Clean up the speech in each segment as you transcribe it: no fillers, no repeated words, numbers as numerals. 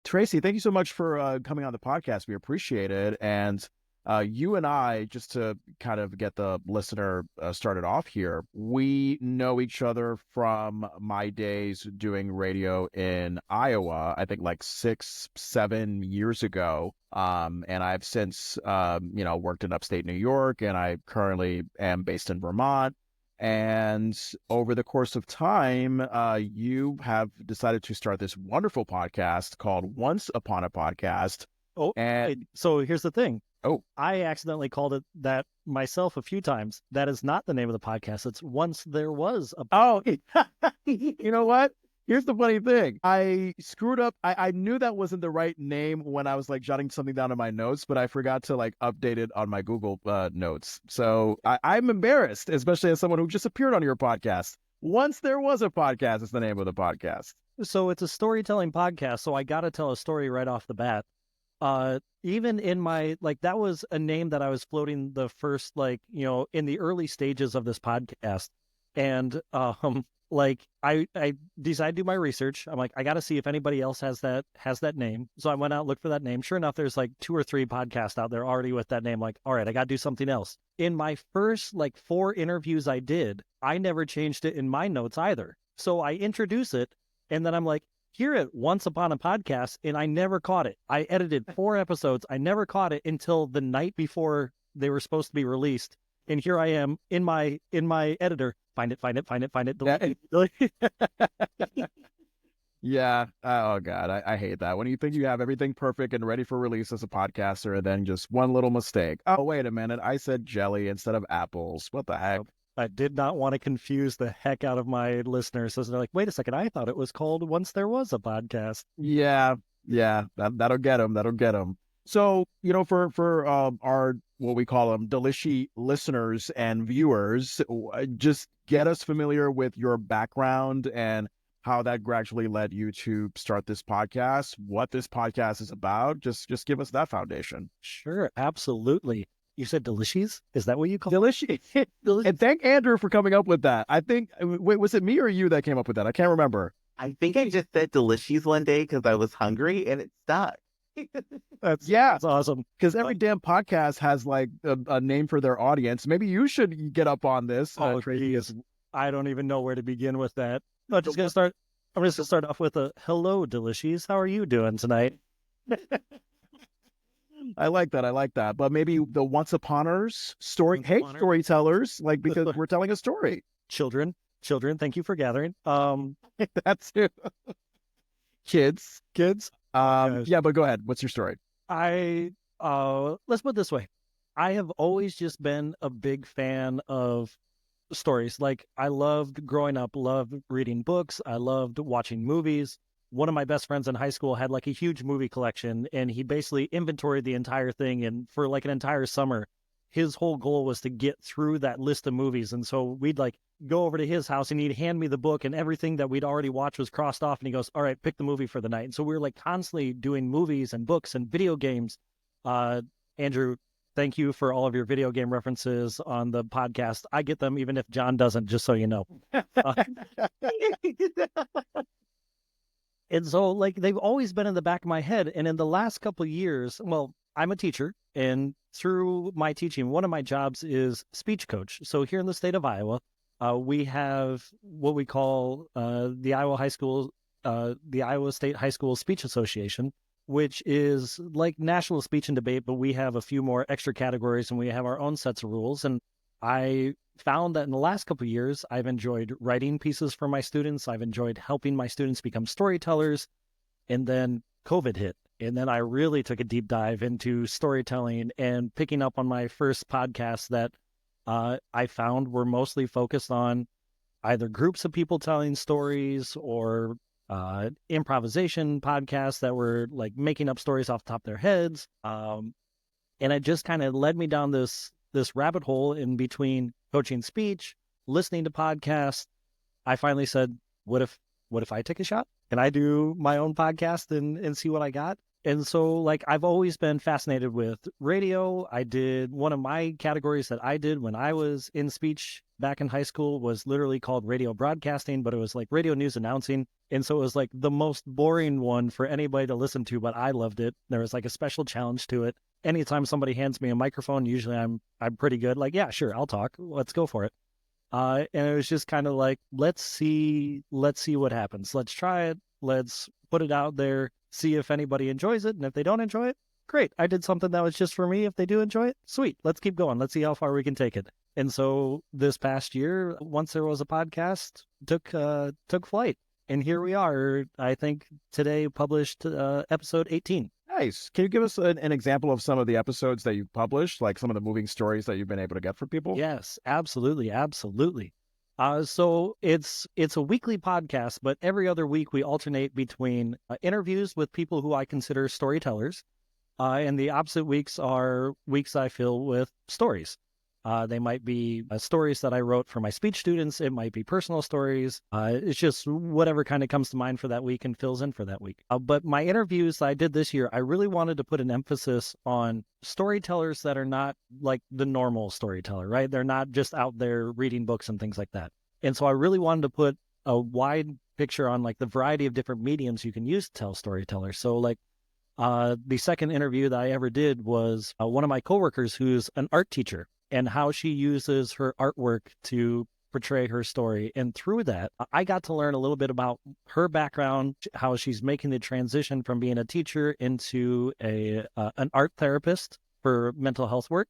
Tracy, thank you so much for coming on the podcast. We appreciate it. And you and I, just to kind of get the listener started off here, we know each other from my days doing radio in Iowa, I think like 6, 7 years ago. And I've since, worked in upstate New York, and I currently am based in Vermont. And over the course of time, you have decided to start this wonderful podcast called Once Upon a Podcast. Oh, And so here's the thing. oh, I accidentally called it that myself a few times. That is not the name of the podcast. It's Once There Was a... oh, you know what? Here's the funny thing. I screwed up. I knew that wasn't the right name when I was like jotting something down in my notes, but I forgot to like update it on my Google notes. So I'm embarrassed, especially as someone who just appeared on your podcast. Once There Was a Podcast is the name of the podcast. So it's a storytelling podcast. So I got to tell a story right off the bat. Even in my, like, that was a name that I was floating the first, like, in the early stages of this podcast. And, like I decided to do my research. I'm like, I got to see if anybody else has that name. So I went out, looked for that name. Sure enough, there's like 2 or 3 podcasts out there already with that name. Like, all right, I got to do something else. In my first like 4 interviews I did, I never changed it in my notes either. So I introduce it, and then I'm like, here at Once Upon a Podcast, and I never caught it. I edited 4 episodes. I never caught it until the night before they were supposed to be released. And here I am in my editor. Find it. Delete it. Yeah. Oh God, I hate that. When you think you have everything perfect and ready for release as a podcaster, and then just one little mistake. Oh, wait a minute. I said jelly instead of apples. What the heck? I did not want to confuse the heck out of my listeners. So they're like, wait a second, I thought it was called Once There Was a Podcast. Yeah. That'll get them. That'll get them. So, for our, what we call them, delicious listeners and viewers, just get us familiar with your background and how that gradually led you to start this podcast, what this podcast is about. Just give us that foundation. Sure, absolutely. You said delicious? Is that what you call Delicious? And thank Andrew for coming up with that. I think, wait, was it me or you that came up with that? I can't remember. I think I just said delicious one day because I was hungry and it stuck. That's awesome. Because every damn podcast has like a name for their audience. Maybe you should get up on this. Tracy. I don't even know where to begin with that. I'm just gonna start off with a hello, delicious. How are you doing tonight? I like that. But maybe the once uponers storytellers, like, because we're telling a story. Children, thank you for gathering. That's it. Kids. Yes. Yeah, but go ahead. What's your story? Let's put it this way. I have always just been a big fan of stories. Like, I loved growing up, loved reading books. I loved watching movies. One of my best friends in high school had like a huge movie collection, and he basically inventoried the entire thing. And for like an entire summer, his whole goal was to get through that list of movies. And so we'd like go over to his house, and he'd hand me the book, and everything that we'd already watched was crossed off. And he goes, all right, pick the movie for the night. And so we were like constantly doing movies and books and video games. Andrew, thank you for all of your video game references on the podcast. I get them even if John doesn't, just so you know. And so like they've always been in the back of my head. And in the last couple of years, well, I'm a teacher, and through my teaching, one of my jobs is speech coach. So here in the state of Iowa, we have what we call the Iowa State High School Speech Association, which is like national speech and debate, but we have a few more extra categories, and we have our own sets of rules. And I found that in the last couple of years, I've enjoyed writing pieces for my students. I've enjoyed helping my students become storytellers. And then COVID hit. And then I really took a deep dive into storytelling and picking up on my first podcast that I found were mostly focused on either groups of people telling stories or improvisation podcasts that were like making up stories off the top of their heads. And it just kind of led me down this rabbit hole in between coaching speech, listening to podcasts. I finally said, what if I take a shot? Can I do my own podcast and see what I got? And so like I've always been fascinated with radio. I did one of my categories that I did when I was in speech back in high school was literally called radio broadcasting, but it was like radio news announcing. And so it was like the most boring one for anybody to listen to, but I loved it. There was like a special challenge to it. Anytime somebody hands me a microphone, usually I'm pretty good. Like, yeah, sure, I'll talk. Let's go for it. And it was just kind of like, let's see what happens. Let's try it. Let's put it out there, see if anybody enjoys it. And if they don't enjoy it, great. I did something that was just for me. If they do enjoy it, sweet. Let's keep going. Let's see how far we can take it. And so this past year, once there was a podcast, took flight. And here we are, I think today published episode 18. Nice. Can you give us an example of some of the episodes that you've published, like some of the moving stories that you've been able to get for people? Yes, absolutely. So it's a weekly podcast, but every other week we alternate between interviews with people who I consider storytellers, and the opposite weeks are weeks I fill with stories. They might be stories that I wrote for my speech students. It might be personal stories. It's just whatever kind of comes to mind for that week and fills in for that week. But my interviews that I did this year, I really wanted to put an emphasis on storytellers that are not like the normal storyteller, right? They're not just out there reading books and things like that. And so I really wanted to put a wide picture on like the variety of different mediums you can use to tell storytellers. So like the second interview that I ever did was one of my coworkers who's an art teacher, and how she uses her artwork to portray her story. And through that, I got to learn a little bit about her background, how she's making the transition from being a teacher into an art therapist for mental health work.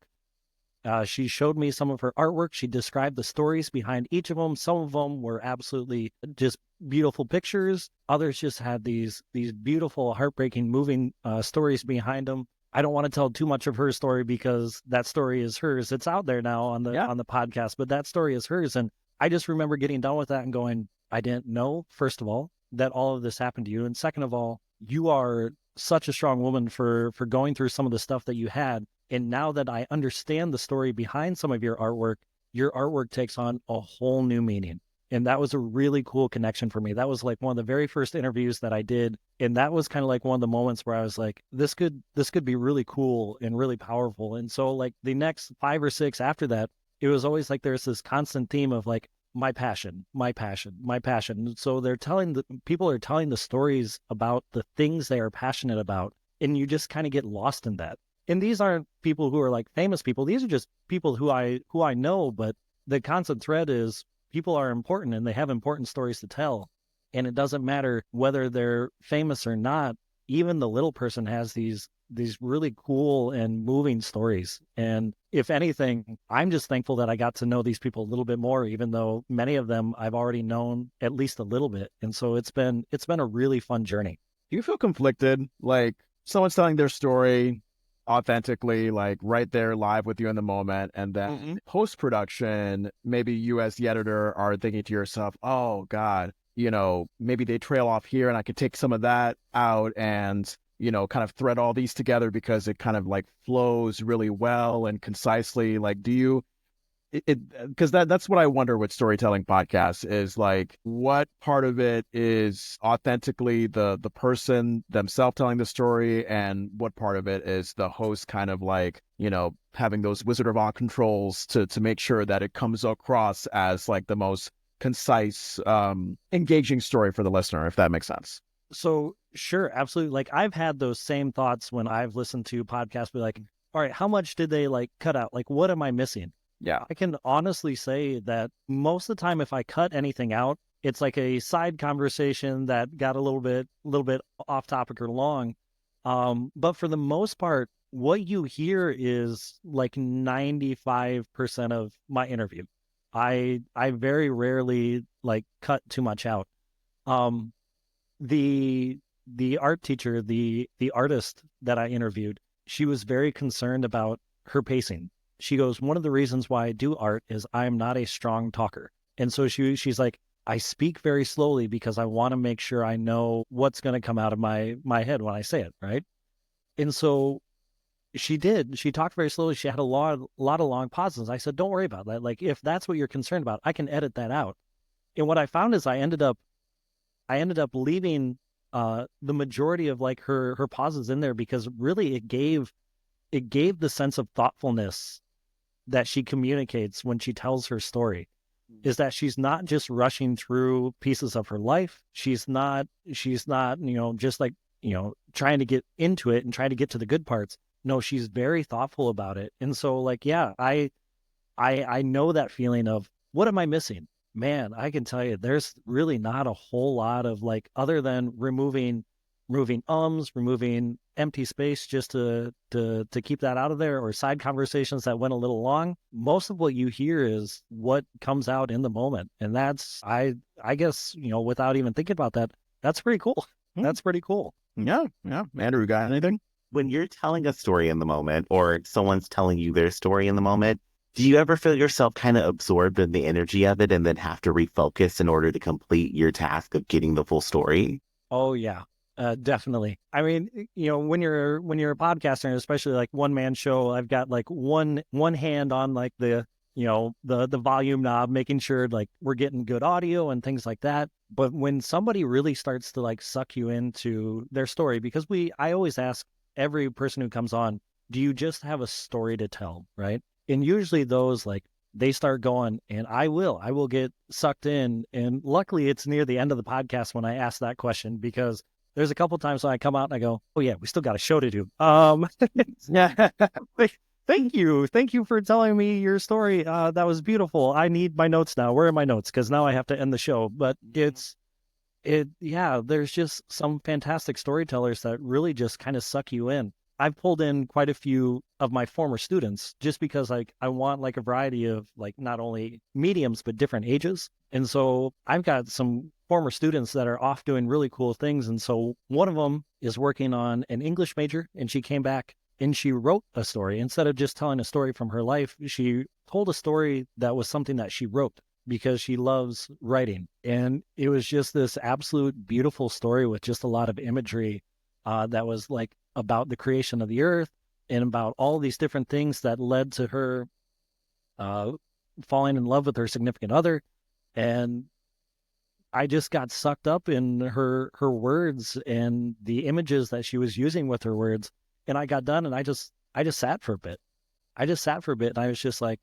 She showed me some of her artwork. She described the stories behind each of them. Some of them were absolutely just beautiful pictures. Others just had these beautiful, heartbreaking, moving stories behind them. I don't want to tell too much of her story because that story is hers. It's out there now on the podcast, but that story is hers. And I just remember getting done with that and going, I didn't know, first of all, that all of this happened to you. And second of all, you are such a strong woman for going through some of the stuff that you had. And now that I understand the story behind some of your artwork takes on a whole new meaning. And that was a really cool connection for me. That was like one of the very first interviews that I did. And that was kind of like one of the moments where I was like, this could be really cool and really powerful. And so like the next 5 or 6 after that, it was always like there's this constant theme of like my passion. So people are telling the stories about the things they are passionate about. And you just kind of get lost in that. And these aren't people who are like famous people. These are just people who I know, but the constant thread is people are important and they have important stories to tell. And it doesn't matter whether they're famous or not. Even the little person has these really cool and moving stories. And if anything, I'm just thankful that I got to know these people a little bit more, even though many of them I've already known at least a little bit. And so it's been a really fun journey. Do you feel conflicted? Like someone's telling their story authentically, like right there live with you in the moment, and then post-production, maybe you as the editor are thinking to yourself, oh God, maybe they trail off here and I could take some of that out and kind of thread all these together because it kind of like flows really well and concisely. Like, do you because that's what I wonder with storytelling podcasts is like, what part of it is authentically the person themselves telling the story, and what part of it is the host kind of like, having those Wizard of Oz controls to make sure that it comes across as like the most concise, engaging story for the listener, if that makes sense. So sure, absolutely. Like I've had those same thoughts when I've listened to podcasts, be like, all right, how much did they like cut out? Like, what am I missing? Yeah. I can honestly say that most of the time, if I cut anything out, it's like a side conversation that got a little bit off topic or long. But for the most part, what you hear is like 95% of my interview. I very rarely like cut too much out. The art teacher, the artist that I interviewed, she was very concerned about her pacing. She goes, one of the reasons why I do art is I'm not a strong talker. And so she's like, I speak very slowly because I want to make sure I know what's going to come out of my head when I say it, right? And so she did. She talked very slowly. She had a lot of long pauses. I said, don't worry about that. Like, if that's what you're concerned about, I can edit that out. And what I found is I ended up leaving the majority of like her pauses in there because really it gave the sense of thoughtfulness that she communicates when she tells her story. is that she's not just rushing through pieces of her life. She's not, just like, trying to get into it and trying to get to the good parts. No, she's very thoughtful about it. And so like, yeah, I know that feeling of what am I missing? Man, I can tell you there's really not a whole lot of like other than removing removing empty space just to keep that out of there, or side conversations that went a little long. Most of what you hear is what comes out in the moment. And that's I guess, without even thinking about that, that's pretty cool. That's pretty cool. Yeah. Andrew, you got anything? When you're telling a story in the moment, or someone's telling you their story in the moment, do you ever feel yourself kind of absorbed in the energy of it and then have to refocus in order to complete your task of getting the full story? Oh yeah, definitely. I mean, when you're a podcaster, especially like one man show, I've got like one hand on like the the volume knob, making sure like we're getting good audio and things like that. But when somebody really starts to like suck you into their story, because I always ask every person who comes on, do you just have a story to tell, right? And usually those like they start going, and I will get sucked in. And luckily it's near the end of the podcast when I ask that question, because there's a couple times when I come out and I go, oh yeah, we still got a show to do. Yeah. Thank you for telling me your story. That was beautiful. I need my notes now. Where are my notes? Because now I have to end the show. But there's just some fantastic storytellers that really just kind of suck you in. I've pulled in quite a few of my former students just because like I want like a variety of like not only mediums but different ages. And so I've got some former students that are off doing really cool things. And so one of them is working on an English major, and she came back and she wrote a story. Instead of just telling a story from her life, she told a story that was something that she wrote because she loves writing. And it was just this absolute beautiful story with just a lot of imagery that was like about the creation of the earth and about all these different things that led to her falling in love with her significant other. And I just got sucked up in her words and the images that she was using with her words. And I got done and I just sat for a bit. And I was just like,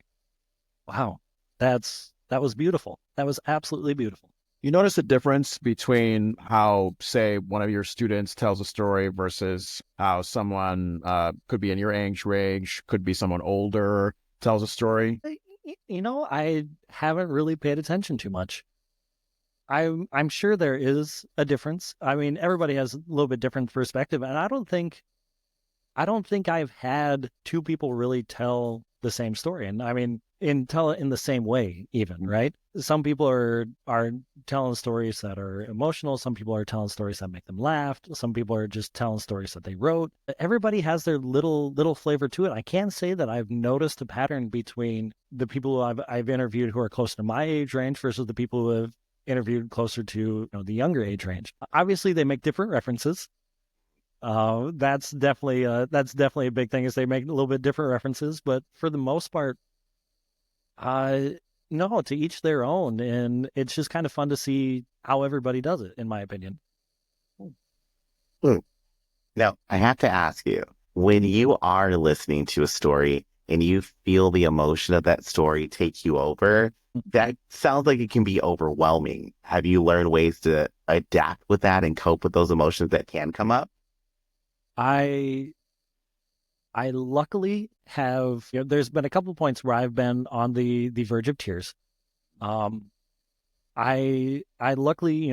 wow, that was beautiful. That was absolutely beautiful. You notice a difference between how, say, one of your students tells a story versus how someone could be in your age range, could be someone older, tells a story? I haven't really paid attention too much. I'm sure there is a difference. I mean, everybody has a little bit different perspective, and I don't think I've had two people really tell the same story. And I mean, tell it in the same way, even, right? Some people are telling stories that are emotional. Some people are telling stories that make them laugh. Some people are just telling stories that they wrote. Everybody has their little flavor to it. I can't say that I've noticed a pattern between the people who I've interviewed who are closer to my age range versus the people who have interviewed closer to the younger age range. Obviously, they make different references. That's definitely a big thing, is they make a little bit different references, but for the most part, no, to each their own. And it's just kind of fun to see how everybody does it, in my opinion. Now, I have to ask you, when you are listening to a story and you feel the emotion of that story take you over, that sounds like it can be overwhelming. Have you learned ways to adapt with that and cope with those emotions that can come up? I luckily have, there's been a couple of points where I've been on the verge of tears. I luckily,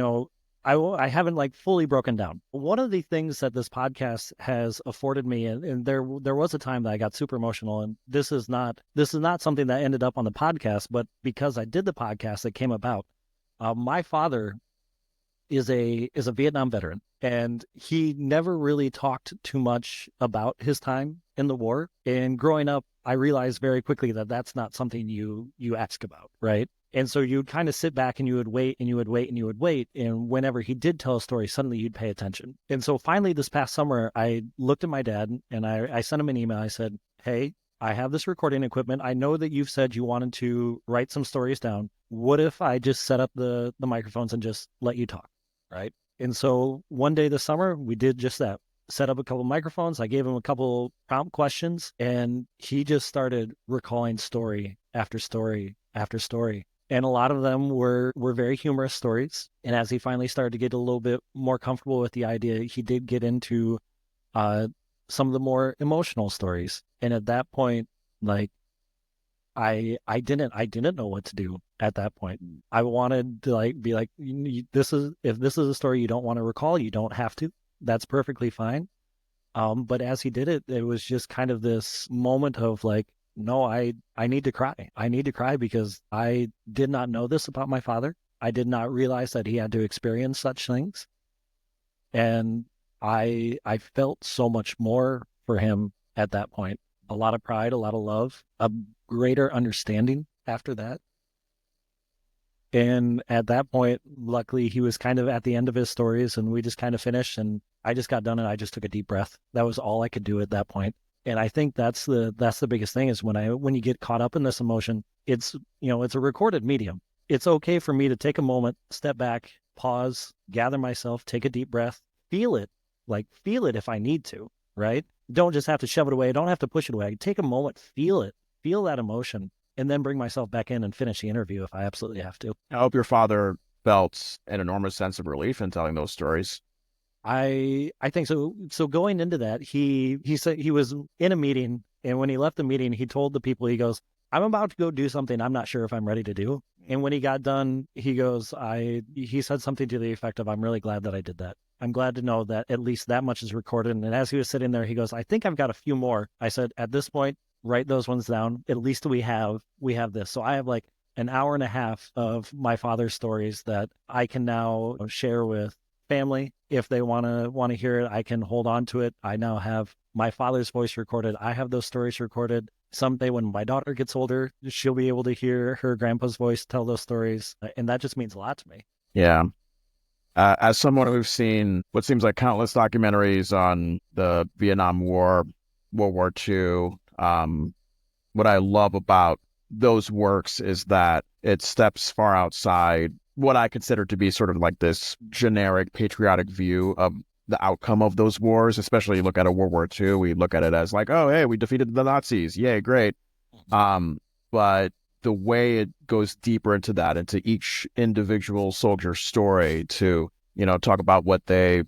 I haven't like fully broken down. One of the things that this podcast has afforded me, and there was a time that I got super emotional, and this is not something that ended up on the podcast, but because I did the podcast, it came about. My father is a Vietnam veteran, and he never really talked too much about his time in the war. And growing up, I realized very quickly that that's not something you ask about, right? And so you'd kind of sit back and you would wait and you would wait and you would wait. And whenever he did tell a story, suddenly you'd pay attention. And so finally this past summer, I looked at my dad and I sent him an email. I said, hey, I have this recording equipment. I know that you've said you wanted to write some stories down. What if I just set up the microphones and just let you talk? Right. And so one day this summer, we did just that. Set up a couple microphones. I gave him a couple prompt questions, and he just started recalling story after story after story. And a lot of them were very humorous stories. And as he finally started to get a little bit more comfortable with the idea, he did get into some of the more emotional stories. And at that point, like I didn't know what to do at that point. I wanted to like be like, this is, if this is a story you don't want to recall, you don't have to. That's perfectly fine. But as he did it, it was just kind of this moment of like, no, I need to cry. I need to cry because I did not know this about my father. I did not realize that he had to experience such things. And I felt so much more for him at that point. A lot of pride, a lot of love, a greater understanding after that. And at that point, luckily, he was kind of at the end of his stories, and we just kind of finished. And I just got done, and I just took a deep breath. That was all I could do at that point. And I think that's the biggest thing is when you get caught up in this emotion, it's it's a recorded medium. It's okay for me to take a moment, step back, pause, gather myself, take a deep breath, feel it, feel it if I need to, right? Don't just have to shove it away. Don't have to push it away. Take a moment, feel it, feel that emotion, and then bring myself back in and finish the interview if I absolutely have to. I hope your father felt an enormous sense of relief in telling those stories. I think so. So going into that, he said he was in a meeting, and when he left the meeting, he told the people, he goes, "I'm about to go do something I'm not sure if I'm ready to do." And when he got done, he goes, he said something to the effect of, "I'm really glad that I did that. I'm glad to know that at least that much is recorded." And as he was sitting there, he goes, "I think I've got a few more." I said, "At this point, write those ones down. At least we have this." So I have like an hour and a half of my father's stories that I can now share with family. If they want to hear it, I can hold on to it. I now have my father's voice recorded. I have those stories recorded. Someday when my daughter gets older, she'll be able to hear her grandpa's voice tell those stories. And that just means a lot to me. Yeah. As someone who's seen what seems like countless documentaries on the Vietnam War, World War II, what I love about those works is that it steps far outside what I consider to be sort of like this generic patriotic view of the outcome of those wars. Especially you look at a World War II, we look at it as like, oh, hey, we defeated the Nazis. Yay, great. But the way it goes deeper into that, into each individual soldier's story to, talk about what they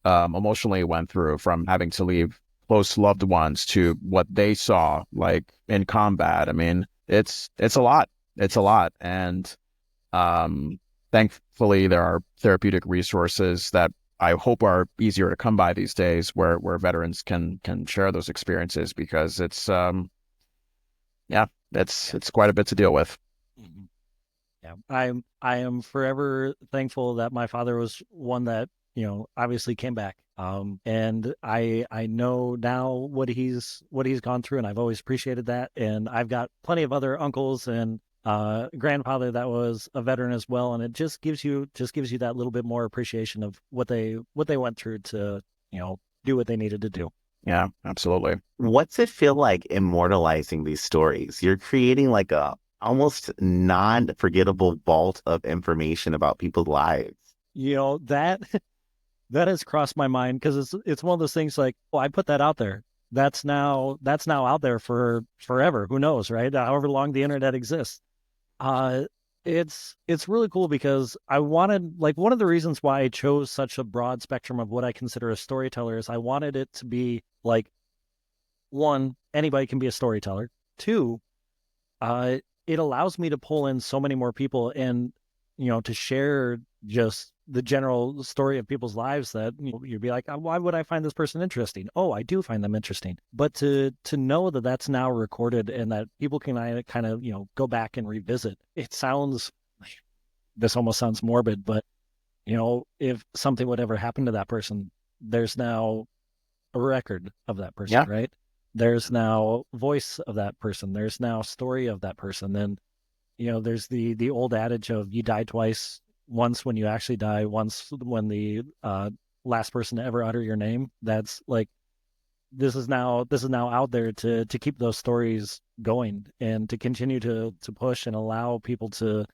emotionally went through, from having to leave close loved ones to what they saw like in combat. I mean, it's a lot. It's a lot. And thankfully there are therapeutic resources that I hope are easier to come by these days where veterans can share those experiences, because it's it's quite a bit to deal with. Yeah, I am forever thankful that my father was one that obviously came back. And I know now what he's gone through, and I've always appreciated that. And I've got plenty of other uncles and grandfather that was a veteran as well, and it just gives you that little bit more appreciation of what they went through to do what they needed to do. Yeah, absolutely. What's it feel like immortalizing these stories? You're creating like a almost non-forgettable vault of information about people's lives. That has crossed my mind, because it's one of those things like, well, I put that out there. That's now out there for forever. Who knows, right? However long the internet exists. It's really cool, because I wanted, like, one of the reasons why I chose such a broad spectrum of what I consider a storyteller is I wanted it to be like, one, anybody can be a storyteller. Two, it allows me to pull in so many more people and, to share just the general story of people's lives that you'd be like, why would I find this person interesting? Oh, I do find them interesting. But to know that that's now recorded and that people can kind of, go back and revisit, it sounds, this almost sounds morbid, but, if something would ever happen to that person, there's now a record of that person, Yeah. right? There's now voice of that person. There's now story of that person. And, there's the old adage of you die twice, once when you actually die, once when the last person to ever utter your name. That's like, this is now out there to keep those stories going and to continue to push and allow people to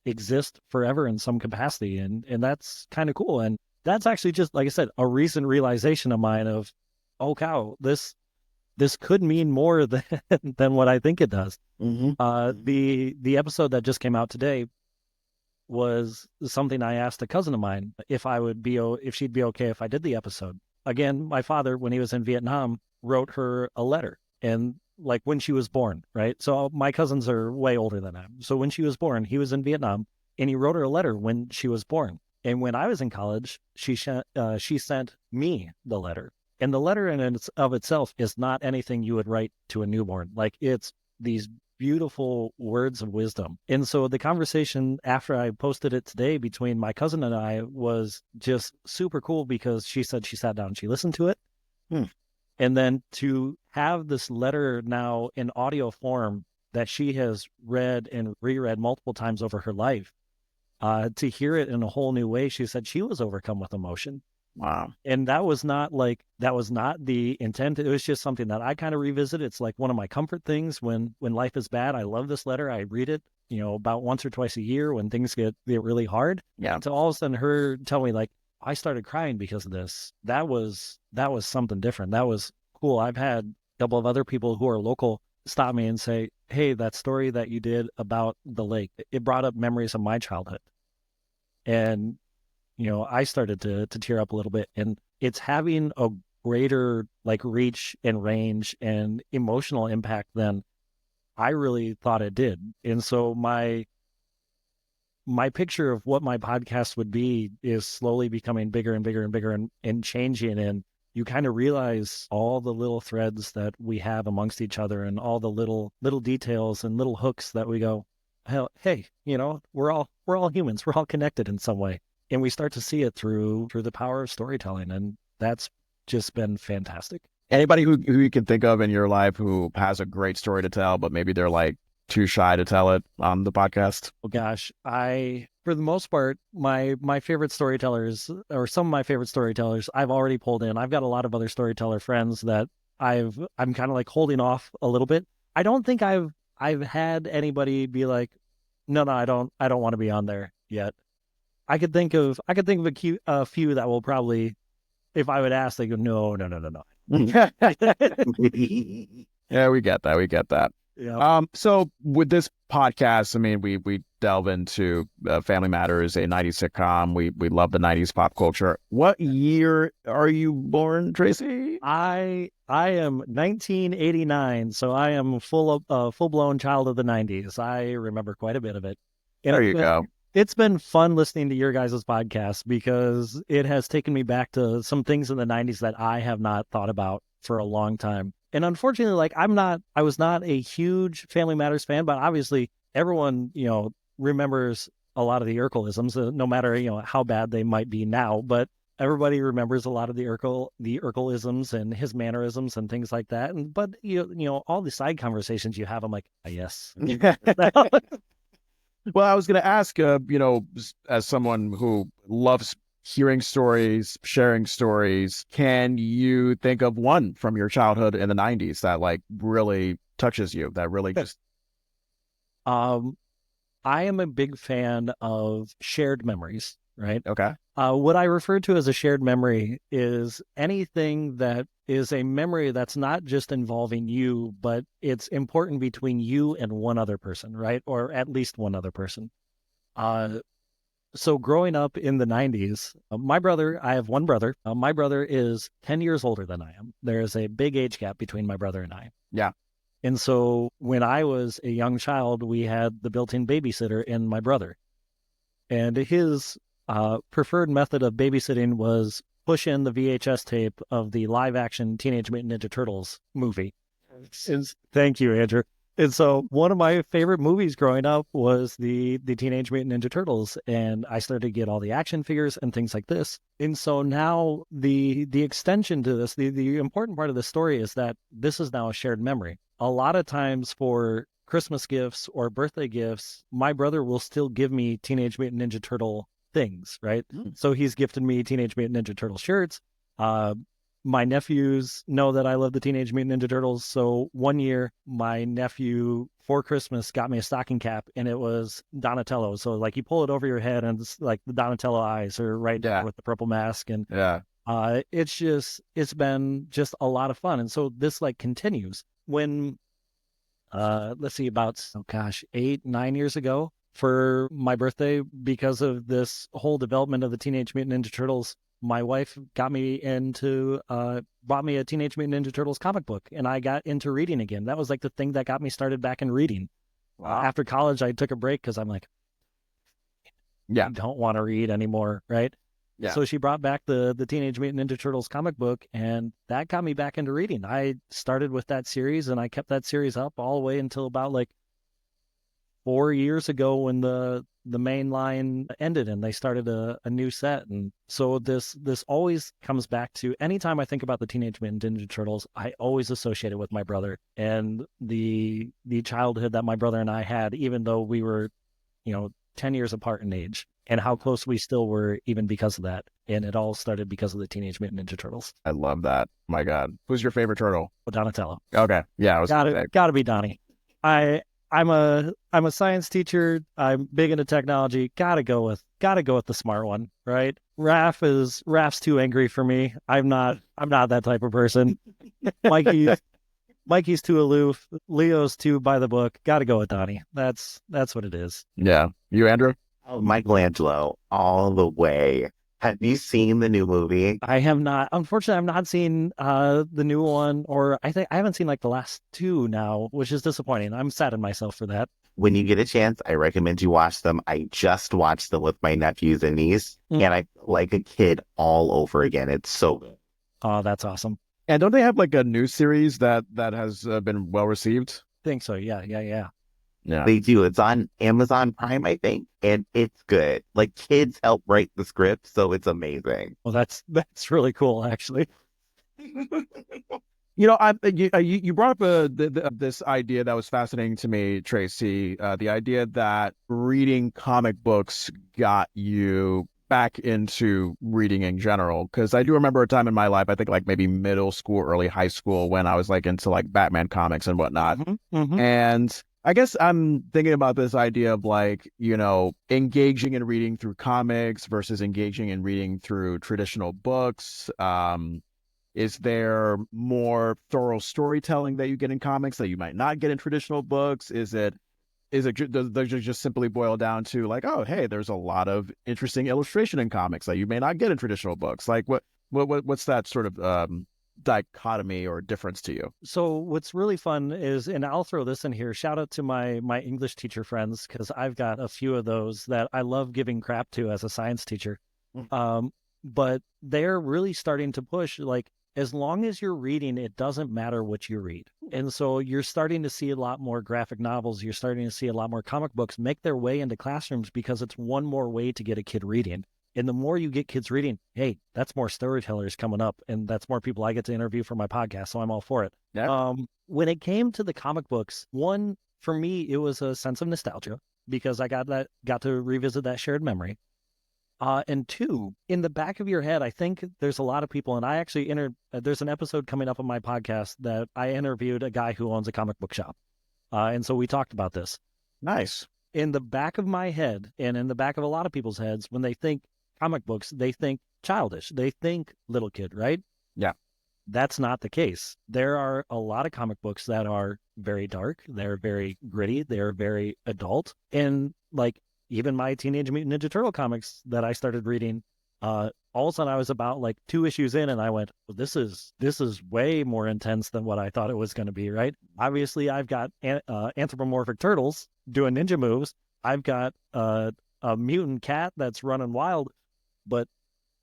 exist forever in some capacity. And that's kind of cool. And that's actually just, like I said, a recent realization of mine of, oh cow, this this could mean more than what I think it does. Mm-hmm. The episode that just came out today was something I asked a cousin of mine if she'd be okay if I did the episode. Again, my father, when he was in Vietnam, wrote her a letter, and like when she was born, right? So my cousins are way older than I am. So when she was born, he was in Vietnam, and he wrote her a letter when she was born. And when I was in college, she sent me the letter. And the letter in of itself is not anything you would write to a newborn. Like, it's these beautiful words of wisdom. And so the conversation after I posted it today between my cousin and I was just super cool, because she said she sat down and she listened to it. And then to have this letter now in audio form that she has read and reread multiple times over her life, to hear it in a whole new way, she said she was overcome with emotion. Wow. And that was not the intent. It was just something that I kind of revisit. It's like one of my comfort things when life is bad. I love this letter. I read it, about once or twice a year when things get really hard. Yeah. To all of a sudden her tell me, like, I started crying because of this. That was something different. That was cool. I've had a couple of other people who are local stop me and say, hey, that story that you did about the lake, it brought up memories of my childhood. And I started to tear up a little bit, and it's having a greater like reach and range and emotional impact than I really thought it did. And so my picture of what my podcast would be is slowly becoming bigger and bigger and bigger, and changing. And you kind of realize all the little threads that we have amongst each other, and all the little details and little hooks that we go, hell, hey, we're all humans. We're all connected in some way. And we start to see it through the power of storytelling. And that's just been fantastic. Anybody who you can think of in your life who has a great story to tell, but maybe they're like too shy to tell it on the podcast? Well, gosh, for the most part, my favorite storytellers, or some of my favorite storytellers, I've already pulled in. I've got a lot of other storyteller friends that I'm kind of like holding off a little bit. I don't think I've had anybody be like, no, I don't want to be on there yet. I could think of a few that will probably, if I would ask, they go, no. Yeah, we get that. Yeah. So with this podcast, I mean, we delve into Family Matters, a 90s sitcom. We love the 90s pop culture. What year are you born, Tracy? I am 1989, so I am full blown child of the 90s. I remember quite a bit of it. And there you go. It's been fun listening to your guys' podcast, because it has taken me back to some things in the 90s that I have not thought about for a long time. And unfortunately, like, I was not a huge Family Matters fan, but obviously everyone, remembers a lot of the Urkelisms, no matter, how bad they might be now, but everybody remembers a lot of the Urkelisms and his mannerisms and things like that. And, but all the side conversations you have, I'm like, yes. Well, I was going to ask, as someone who loves hearing stories, sharing stories, can you think of one from your childhood in the 90s that like really touches you, that really just... I am a big fan of shared memories, right? Okay. What I refer to as a shared memory is anything that is a memory that's not just involving you, but it's important between you and one other person, right? Or at least one other person. So growing up in the 90s, I have one brother. My brother is 10 years older than I am. There is a big age gap between my brother and I. Yeah. And so when I was a young child, we had the built-in babysitter in my brother. And his preferred method of babysitting was push in the VHS tape of the live-action Teenage Mutant Ninja Turtles movie. Thank you, Andrew. And so one of my favorite movies growing up was the Teenage Mutant Ninja Turtles, and I started to get all the action figures and things like this. And so now the extension to this, the important part of the story is that this is now a shared memory. A lot of times for Christmas gifts or birthday gifts, my brother will still give me Teenage Mutant Ninja Turtle things, right? So he's gifted me Teenage Mutant Ninja Turtle shirts. My nephews know that I love the Teenage Mutant Ninja Turtles. So one year, my nephew for Christmas got me a stocking cap, and it was Donatello. So like you pull it over your head, and it's like the Donatello eyes are right there with the purple mask. And It's been just a lot of fun. And so this like continues when, let's see, about, 8, 9 years ago for my birthday, because of this whole development of the Teenage Mutant Ninja Turtles, my wife got me bought me a Teenage Mutant Ninja Turtles comic book, and I got into reading again. That was like the thing that got me started back in reading. Wow. After college, I took a break because I'm like, Yeah. I don't want to read anymore, right? Yeah. So she brought back the Teenage Mutant Ninja Turtles comic book, and that got me back into reading. I started with that series, and I kept that series up all the way until about like 4 years ago when the main line ended and they started a new set. And so this always comes back to, anytime I think about the Teenage Mutant Ninja Turtles, I always associate it with my brother and the childhood that my brother and I had, even though we were, 10 years apart in age, and how close we still were even because of that. And it all started because of the Teenage Mutant Ninja Turtles. I love that. My God. Who's your favorite turtle? Donatello. Okay. Yeah. I was Gotta be Donnie. I'm a science teacher. I'm big into technology. Gotta go with the smart one, right? Raph's too angry for me. I'm not that type of person. Mikey's too aloof. Leo's too by the book. Gotta go with Donnie. That's what it is. Yeah. You, Andrew? Oh, Michelangelo, all the way. Have you seen the new movie? I have not. Unfortunately, I've not seen the new one, or I think I haven't seen like the last two now, which is disappointing. I'm sad at myself for that. When you get a chance, I recommend you watch them. I just watched them with my nephews and niece, and I like a kid all over again. It's so good. Oh, that's awesome. And don't they have like a new series that has been well received? I think so. Yeah. Yeah. They do. It's on Amazon Prime, I think, and it's good. Like, kids help write the script, so it's amazing. Well, that's really cool, actually. You brought up this idea that was fascinating to me, Tracy. The idea that reading comic books got you back into reading in general. Because I do remember a time in my life, I think like maybe middle school, early high school, when I was like into like Batman comics and whatnot. And I guess I'm thinking about this idea of like, engaging in reading through comics versus engaging in reading through traditional books. Is there more thorough storytelling that you get in comics that you might not get in traditional books? Does it just simply boil down to like, oh, hey, there's a lot of interesting illustration in comics that you may not get in traditional books? Like what's that sort of dichotomy or difference to you? So what's really fun is, and I'll throw this in here, shout out to my English teacher friends, because I've got a few of those that I love giving crap to as a science teacher. But they're really starting to push, like, as long as you're reading, it doesn't matter what you read. And so you're starting to see a lot more graphic novels. You're starting to see a lot more comic books make their way into classrooms because it's one more way to get a kid reading. And the more you get kids reading, hey, that's more storytellers coming up, and that's more people I get to interview for my podcast. So I'm all for it. Yeah. When it came to the comic books, one, for me, it was a sense of nostalgia because I got to revisit that shared memory. And two, in the back of your head, I think there's a lot of people, and I actually there's an episode coming up on my podcast that I interviewed a guy who owns a comic book shop. And so we talked about this. Nice. In the back of my head, and in the back of a lot of people's heads, when they think comic books, they think childish. They think little kid, right? Yeah. That's not the case. There are a lot of comic books that are very dark. They're very gritty. They're very adult. And like, even my Teenage Mutant Ninja Turtle comics that I started reading, all of a sudden I was about like 2 issues in and I went, well, this is way more intense than what I thought it was going to be, right? Obviously, I've got anthropomorphic turtles doing ninja moves. I've got a mutant cat that's running wild, but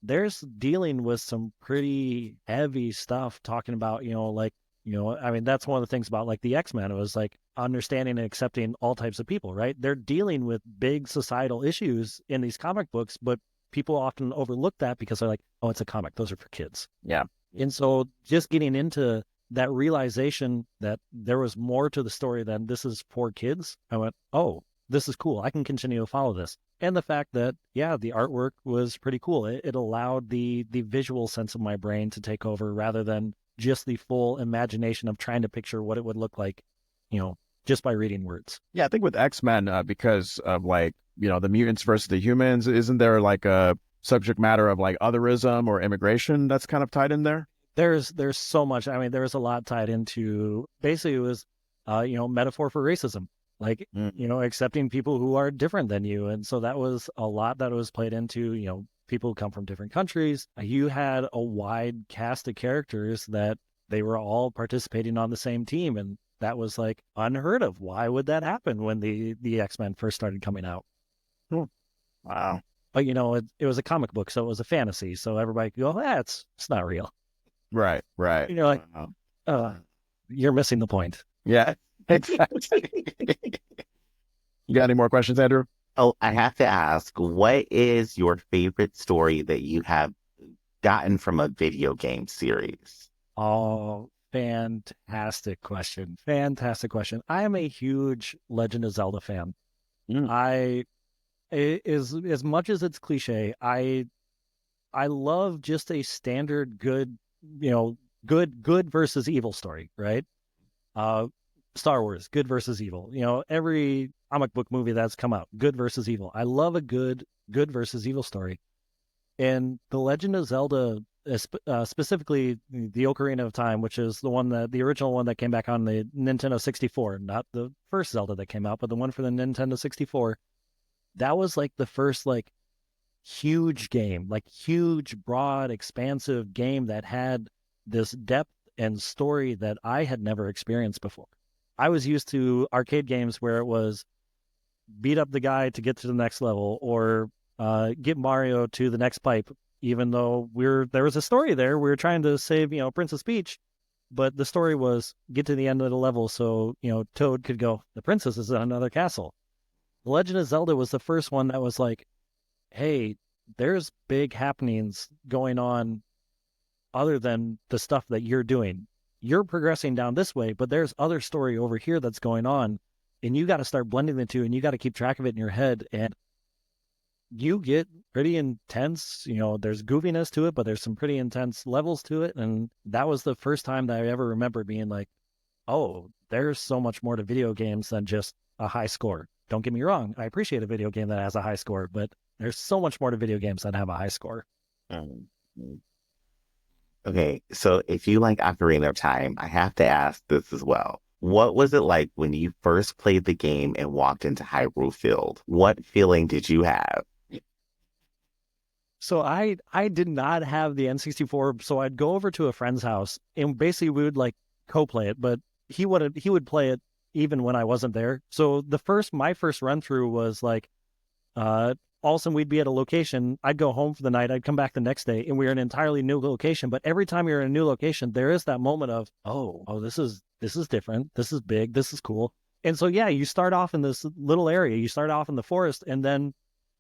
there's dealing with some pretty heavy stuff talking about, I mean, that's one of the things about like the X-Men. It was like understanding and accepting all types of people, right? They're dealing with big societal issues in these comic books, but people often overlook that because they're like, oh, it's a comic. Those are for kids. Yeah. And so just getting into that realization that there was more to the story than this is for kids, I went, oh, this is cool. I can continue to follow this. And the fact that, yeah, the artwork was pretty cool. It allowed the visual sense of my brain to take over rather than just the full imagination of trying to picture what it would look like, just by reading words. Yeah, I think with X-Men, because of like, the mutants versus the humans, isn't there like a subject matter of like otherism or immigration that's kind of tied in there? There's so much. I mean, there was a lot tied into, basically it was, metaphor for racism, like, accepting people who are different than you. And so that was a lot that was played into, people who come from different countries. You had a wide cast of characters that they were all participating on the same team. And that was like unheard of. Why would that happen when the X-Men first started coming out? Wow. But, it was a comic book, so it was a fantasy. So everybody could go, it's not real. Right. You're like, you're missing the point. Yeah, exactly. You got any more questions, Andrew? Oh, I have to ask, what is your favorite story that you have gotten from a video game series? Oh, fantastic question. Fantastic question. I am a huge Legend of Zelda fan. As much as it's cliche, I love just a standard good versus evil story, right? Star Wars, good versus evil. Every comic book movie that's come out, good versus evil. I love a good versus evil story. And The Legend of Zelda, specifically the Ocarina of Time, which is the original one that came back on the Nintendo 64, not the first Zelda that came out, but the one for the Nintendo 64. That was like the first like huge game, like huge, broad, expansive game that had this depth and story that I had never experienced before. I was used to arcade games where it was beat up the guy to get to the next level, or get Mario to the next pipe, even though there was a story there. We were trying to save, Princess Peach, but the story was get to the end of the level so, Toad could go, the princess is in another castle. The Legend of Zelda was the first one that was like, hey, there's big happenings going on other than the stuff that you're doing. You're progressing down this way, but there's other story over here that's going on, and you got to start blending the two, and you got to keep track of it in your head, and you get pretty intense. There's goofiness to it, but there's some pretty intense levels to it, and that was the first time that I ever remember being like, oh, there's so much more to video games than just a high score. Don't get me wrong, I appreciate a video game that has a high score, but there's so much more to video games that have a high score. Okay, so if you like Ocarina of Time, I have to ask this as well. What was it like when you first played the game and walked into Hyrule Field? What feeling did you have? So I did not have the N64, so I'd go over to a friend's house, and basically we would like co-play it, but he would play it even when I wasn't there. So my first run through was like, all of a sudden we'd be at a location. I'd go home for the night. I'd come back the next day, and we were in an entirely new location. But every time you're in a new location, there is that moment of, oh, this is different. This is big. This is cool. And so, yeah, you start off in this little area. You start off in the forest, and then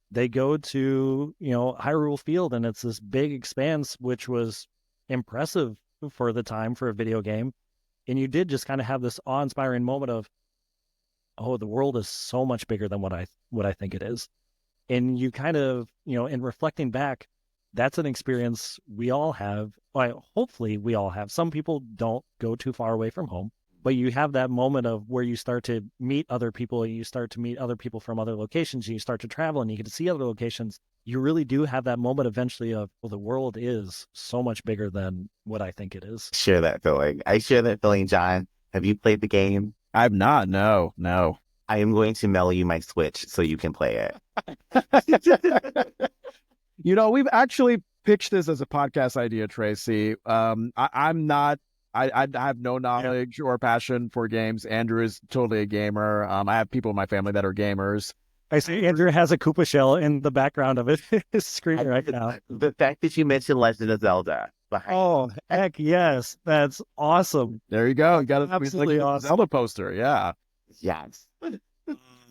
they go to, Hyrule Field, and it's this big expanse, which was impressive for the time for a video game. And you did just kind of have this awe-inspiring moment of, oh, the world is so much bigger than what I think it is. And you kind of, in reflecting back, that's an experience we all have. Well, hopefully we all have. Some people don't go too far away from home, but you have that moment of where you start to meet other people, and you start to meet other people from other locations, and you start to travel, and you get to see other locations. You really do have that moment eventually of, well, the world is so much bigger than what I think it is. Share that feeling. I share that feeling, John. Have you played the game? I've not. No. I am going to mail you my Switch so you can play it. We've actually pitched this as a podcast idea, Tracy. I'm not. I have no knowledge or passion for games. Andrew is totally a gamer. I have people in my family that are gamers. I see Andrew has a Koopa shell in the background of it. It's screaming right now. The fact that you mentioned Legend of Zelda. Oh, heck yes. That's awesome. There you go. You got a Absolutely awesome. Zelda poster. Yeah. Yes.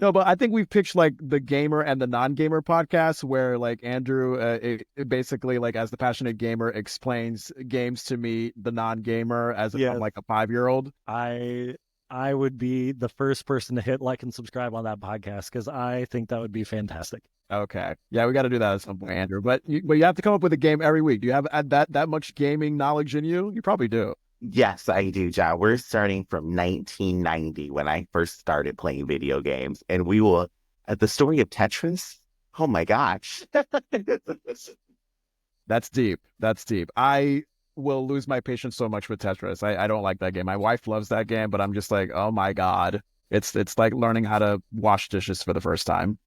No, but I think we've pitched like the gamer and the non-gamer podcast where like Andrew it basically like as the passionate gamer explains games to me, the non-gamer, as if I'm like a 5-year-old. I would be the first person to hit like and subscribe on that podcast because I think that would be fantastic. Okay. Yeah, we got to do that at some point, Andrew. But you have to come up with a game every week. Do you have that much gaming knowledge in you? You probably do. Yes, I do, John. We're starting from 1990 when I first started playing video games. And we will, the story of Tetris, Oh my gosh. That's deep. That's deep. I will lose my patience so much with Tetris. I don't like that game. My wife loves that game, but I'm just like, oh my God. It's like learning how to wash dishes for the first time.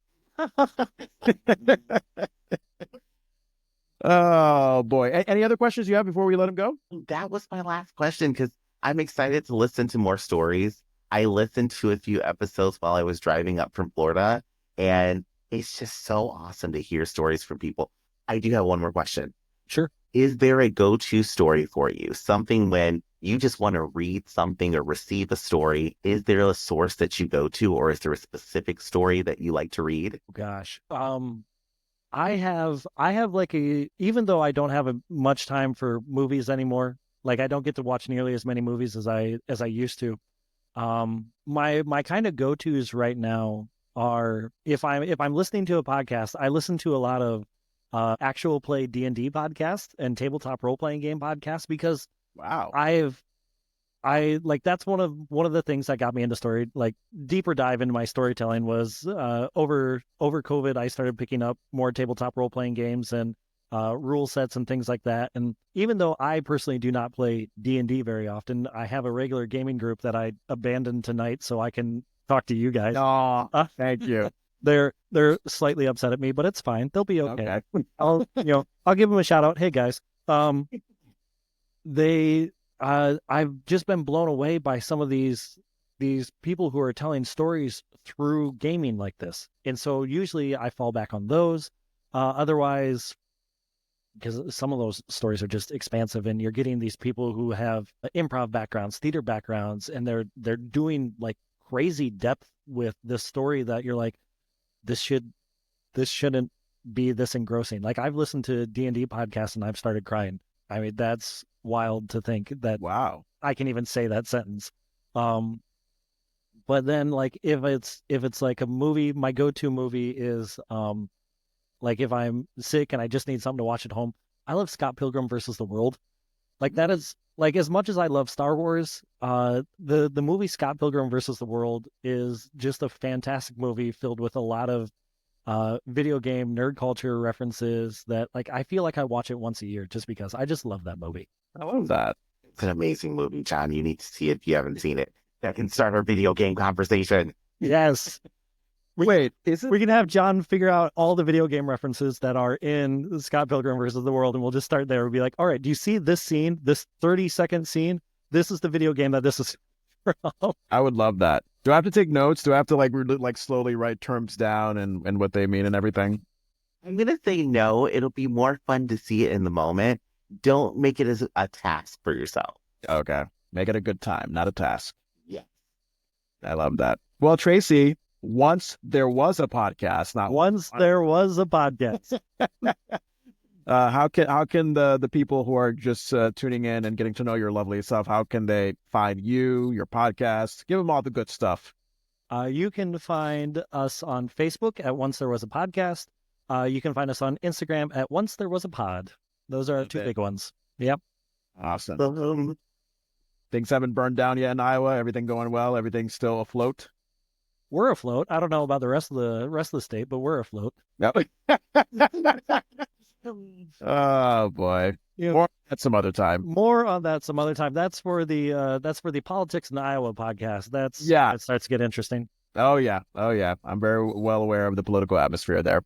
Oh boy. Any other questions you have before we let him go? That was my last question because I'm excited to listen to more stories. I listened to a few episodes while I was driving up from Florida, and it's just so awesome to hear stories from people. I do have one more question. Sure. Is there a go-to story for you? Something when you just want to read something or receive a story, is there a source that you go to, or is there a specific story that you like to read? Gosh. I have like even though I don't have much time for movies anymore, like I don't get to watch nearly as many movies as I used to. My kind of go-tos right now are if I'm listening to a podcast, I listen to a lot of actual play D&D podcasts and tabletop role-playing game podcasts because Wow. I like that's one of the things that got me into story, like deeper dive into my storytelling was over COVID I started picking up more tabletop role playing games and rule sets and things like that. And even though I personally do not play D&D very often, I have a regular gaming group that I abandoned tonight so I can talk to you guys. Oh, thank you. They're slightly upset at me, but it's fine. They'll be okay. Okay. I'll give them a shout out. Hey guys. They I've just been blown away by some of these people who are telling stories through gaming like this. And so usually I fall back on those. Otherwise, because some of those stories are just expansive and you're getting these people who have improv backgrounds, theater backgrounds, and they're doing like crazy depth with this story that you're like, this shouldn't be this engrossing. Like I've listened to D&D podcasts and I've started crying. I mean, that's wild to think that Wow. I can even say that sentence. But then like if it's like a movie, my go-to movie is like if I'm sick and I just need something to watch at home, I love Scott Pilgrim versus the World. Like that is like as much as I love Star Wars, the movie Scott Pilgrim versus the World is just a fantastic movie filled with a lot of video game nerd culture references that like I feel like I watch it once a year just because I just love that movie. I love that. It's an amazing movie, John. You need to see it if you haven't seen it. That can start our video game conversation. Yes. Wait, is it? We can have John figure out all the video game references that are in Scott Pilgrim versus the World, and we'll just start there. We'll be like, all right, do you see this scene, this 30-second scene? This is the video game that this is from. I would love that. Do I have to take notes? Do I have to like slowly write terms down and what they mean and everything? I'm going to say no. It'll be more fun to see it in the moment. Don't make it as a task for yourself. Okay. Make it a good time, not a task. Yeah. I love that. Well, Tracy, once there was a podcast, not Once there was a podcast. how can the people who are just tuning in and getting to know your lovely self, how can they find you, your podcast? Give them all the good stuff. You can find us on Facebook at Once There Was a Podcast. You can find us on Instagram at Once There Was a Pod. Those are our two big ones. Yep. Awesome. Things haven't burned down yet in Iowa. Everything going well. Everything's still afloat. We're afloat. I don't know about the rest of the state, but we're afloat. Yep. Oh boy. More at some other time. More on that some other time. That's for the Politics in Iowa podcast. It starts to get interesting. Oh yeah. I'm very well aware of the political atmosphere there.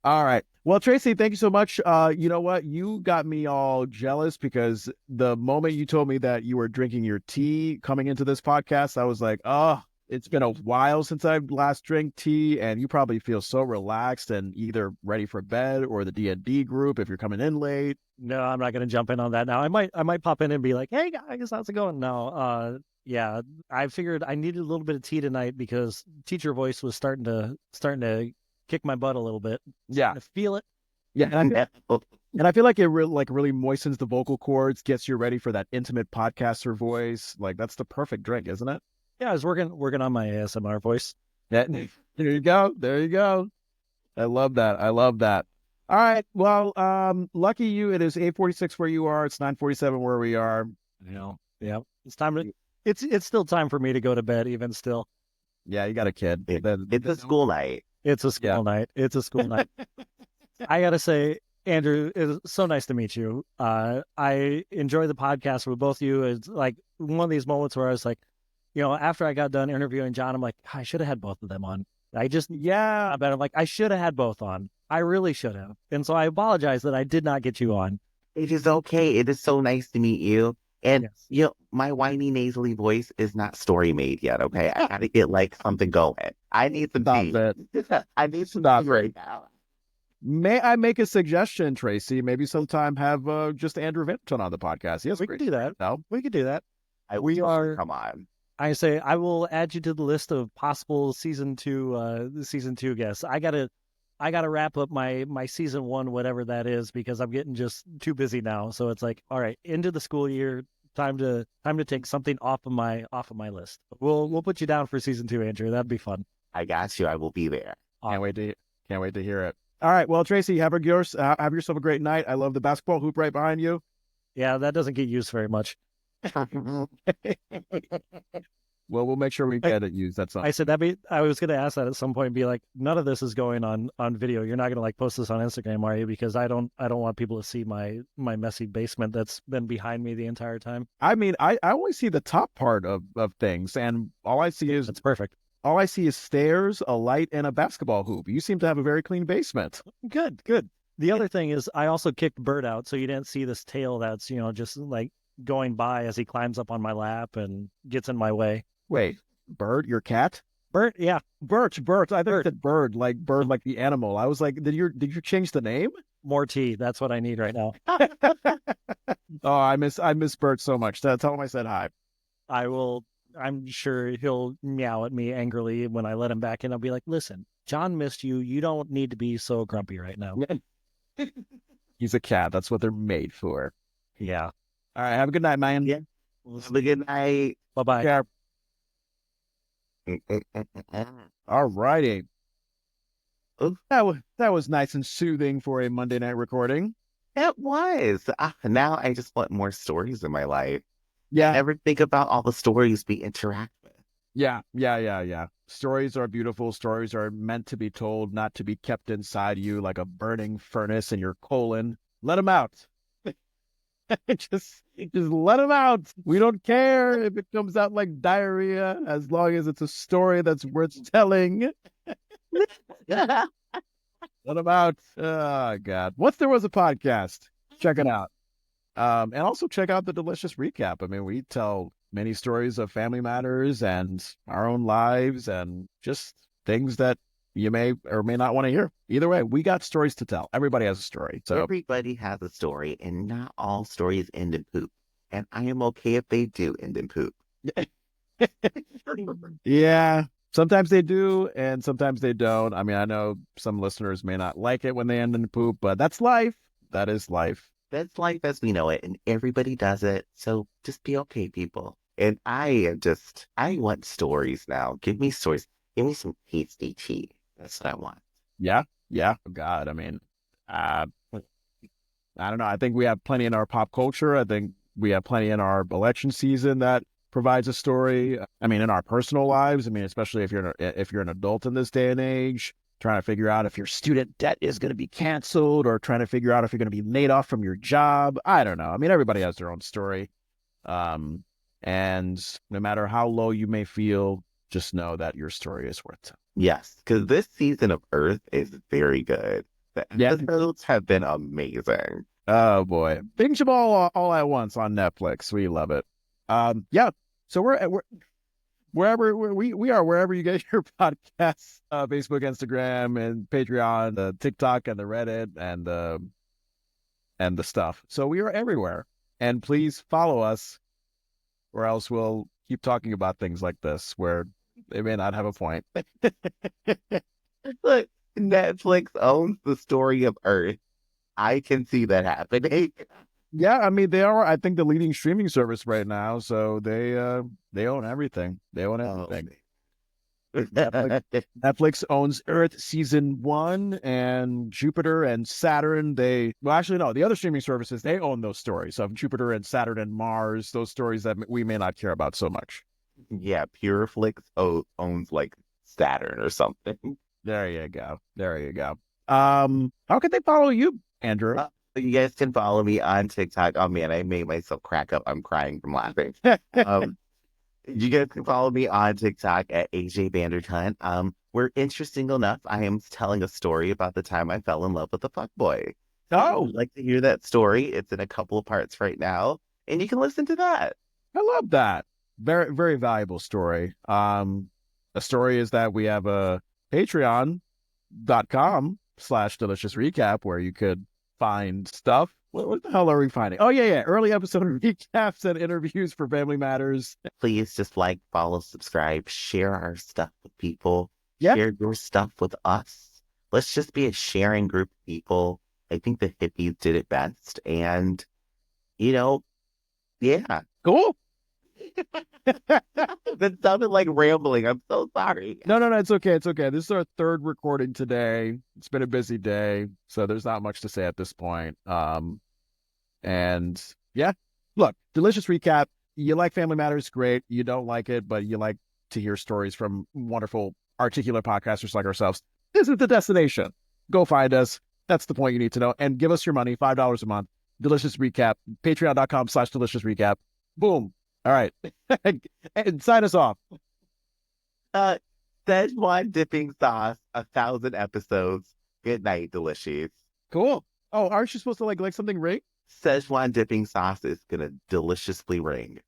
All right. Well, Tracy, thank you so much. You know what? You got me all jealous because the moment you told me that you were drinking your tea coming into this podcast, I was like, oh, it's been a while since I've last drank tea, and you probably feel so relaxed and either ready for bed or the D&D group if you're coming in late. No, I'm not going to jump in on that now. I might pop in and be like, hey guys, how's it going? No, yeah, I figured I needed a little bit of tea tonight because teacher voice was starting to kick my butt a little bit. Yeah, I feel it. Yeah, and I feel like it really moistens the vocal cords, gets you ready for that intimate podcaster voice. Like that's the perfect drink, isn't it? Yeah, I was working on my ASMR voice. Yeah, there you go. I love that. All right. Well, lucky you. It is 8:46 where you are. It's 9:47 where we are. Yeah. It's time to. It's still time for me to go to bed. Even still. Yeah, you got a kid. It's a school night. It's a school night. It's a school night. I gotta say, Andrew, it's so nice to meet you. I enjoy the podcast with both of you. It's like one of these moments where I was like, after I got done interviewing John, I'm like, I should have had both of them on. But I'm like, I should have had both on. I really should have. And so I apologize that I did not get you on. It is okay. It is so nice to meet you. And, Yes. my whiny, nasally voice is not story made yet, okay? I gotta get, something going. I need some Stop tea. it. I need some Stop tea right now. May I make a suggestion, Tracy? Maybe sometime have just Andrew Vandertunt on the podcast. Yes, We can do that. No, We could do that. Come on. I say I will add you to the list of possible season two guests. I gotta wrap up my season one, whatever that is, because I'm getting just too busy now. So it's like, all right, into the school year, time to take something off of my list. We'll put you down for season two, Andrew. That'd be fun. I got you. I will be there. can't wait to hear it. All right, well, Tracy, have yourself a great night. I love the basketball hoop right behind you. Yeah, that doesn't get used very much. Well, we'll make sure we get it used. That's all. I said I was going to ask that at some point and be like, none of this is going on video. You're not going to post this on Instagram, are you? Because I don't want people to see my messy basement that's been behind me the entire time. I mean, I only see the top part of things, and all I see is That's perfect. All I see is stairs, a light, and a basketball hoop. You seem to have a very clean basement. Good. The other thing is I also kicked Bert out, so you didn't see this tail that's, just going by as he climbs up on my lap and gets in my way. Wait, Bird, your cat? Bert, yeah. Bert. I think it said bird like the animal. I was like, did you change the name? More tea. That's what I need right now. Oh, I miss Bert so much. Tell him I said hi. I will. I'm sure he'll meow at me angrily when I let him back in. I'll be like, listen, John missed you. You don't need to be so grumpy right now. He's a cat. That's what they're made for. Yeah. All right. Have a good night, man. Yeah. Have a good night. Bye-bye. Yeah. All righty. That was nice and soothing for a Monday night recording. It was. Now I just want more stories in my life. Yeah. Never think about all the stories we interact with. Yeah. Stories are beautiful. Stories are meant to be told, not to be kept inside you like a burning furnace in your colon. Let them out. just let them out. We don't care if it comes out like diarrhea, as long as it's a story that's worth telling. Let them out. Oh, God. Once there was a podcast. Check it out. And also check out the Delicious Recap. I mean, we tell many stories of family matters and our own lives and just things that you may or may not want to hear. Either way, we got stories to tell. Everybody has a story. So everybody has a story, and not all stories end in poop. And I am okay if they do end in poop. Yeah, sometimes they do, and sometimes they don't. I mean, I know some listeners may not like it when they end in poop, but that's life. That is life. That's life as we know it, and everybody does it. So just be okay, people. And I want stories now. Give me stories. Give me some tasty tea. That's what I want. Yeah. Oh, God, I mean, I don't know. I think we have plenty in our pop culture. I think we have plenty in our election season that provides a story. I mean, in our personal lives. I mean, especially if you're an adult in this day and age, trying to figure out if your student debt is going to be canceled or trying to figure out if you're going to be laid off from your job. I don't know. I mean, everybody has their own story. And no matter how low you may feel, just know that your story is worth telling. Yes, because this season of Earth is very good. The episodes have been amazing. Oh, boy. Binge them all at once on Netflix. We love it. Yeah. So we're wherever we are, wherever you get your podcasts, Facebook, Instagram, and Patreon, the TikTok, and the Reddit, and the stuff. So we are everywhere. And please follow us, or else we'll keep talking about things like this where they may not have a point. Look, Netflix owns the story of Earth. I can see that happening. Yeah, I mean, they are, I think, the leading streaming service right now. So they own everything. They own everything. Netflix owns Earth season 1 and Jupiter and Saturn. The other streaming services, they own those stories of Jupiter and Saturn and Mars, those stories that we may not care about so much. Yeah, Pureflix owns like Saturn or something. There you go. There you go. How can they follow you, Andrew? You guys can follow me on TikTok. Oh man, I made myself crack up. I'm crying from laughing. You guys can follow me on TikTok at Ajay Vandertunt. We're interesting enough. I am telling a story about the time I fell in love with a fuckboy. So if you'd like to hear that story, it's in a couple of parts right now, and you can listen to that. I love that. Very, very valuable story. The story is that we have a patreon.com/delicious recap where you could find stuff. What the hell are we finding? Oh, yeah. Early episode recaps and interviews for Family Matters. Please just like, follow, subscribe, share our stuff with people. Yeah. Share your stuff with us. Let's just be a sharing group of people. I think the hippies did it best. And, yeah. Cool. That sounded like rambling. I'm so sorry. No, it's okay. It's okay. This is our third recording today. It's been a busy day, so there's not much to say at this point. And yeah, look, delicious recap. You like Family Matters, great. You don't like it, but you like to hear stories from wonderful, articulate podcasters like ourselves. This is the destination. Go find us. That's the point you need to know. And give us your money, $5 a month. Delicious recap, patreon.com/delicious recap. Boom. All right. And sign us off. Szechuan dipping sauce, 1,000 episodes. Good night, delicious. Cool. Oh, aren't you supposed to like something ring? Szechuan dipping sauce is gonna deliciously ring.